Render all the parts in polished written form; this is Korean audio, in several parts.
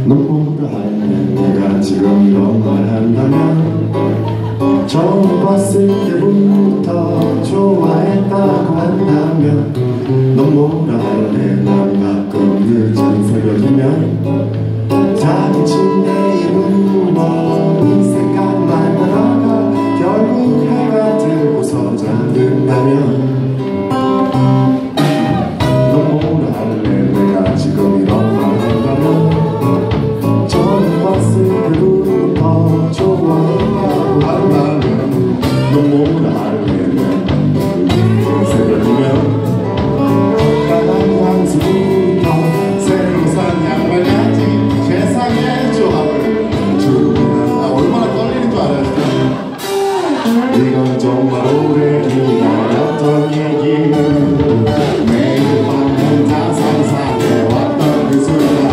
눈물을 할래 내가 지금 이런 말 한다면 처음 봤을 때부터 좋아했다고 한다면 눈물을 할래 난 가끔 늦은 새벽이면 자기 침대에 누워 네 생각만 하다가 결국 해가 들고서 잠든다면 눈물을 할래 내가 지금 이런 말 한다면 처음 봤을 때부터 좋아했다고 한다면 눈물을 할래 내가 새벽이면 까만 향수부터 새로 산 양말까지 세상의 조합을 주는 얼마나 떨리는 줄 알아요? 이건 정말 오래 기다렸던 얘기 매일 밤 다 상상해왔던 그 순간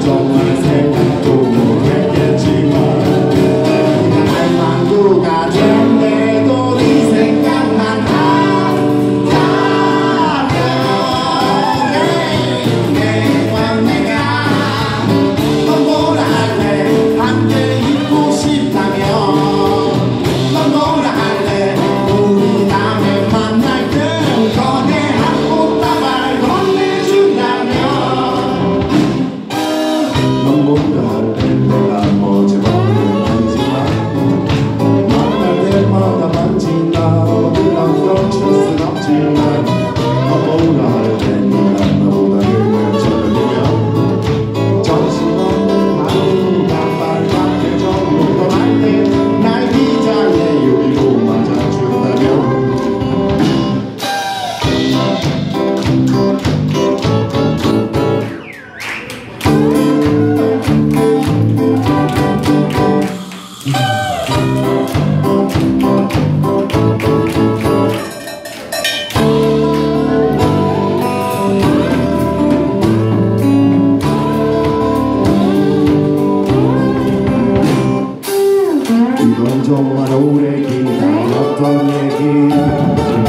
정말 생각도 못했겠지만 날 누가 된대도 네 생각만 한다면 매일 밤 내가 넌 뭐라 할래 함께 있고 싶다면 넌 뭐라 할래 우리 다음에 만날 때 거대한 꽃다발 건네준다면 넌 뭐라 할래 내가 어제만은 아니지만 만날 때마다 만진다 어디랑 겹칠 순 없지만 넌 뭐라 할래 네가 나보다 늙은 저녁이면 정신없는 하루가 빨갛게 정도 떠날 때 날 기장의 유리로 맞아준다면 이건 정말 오래 기다렸던 얘기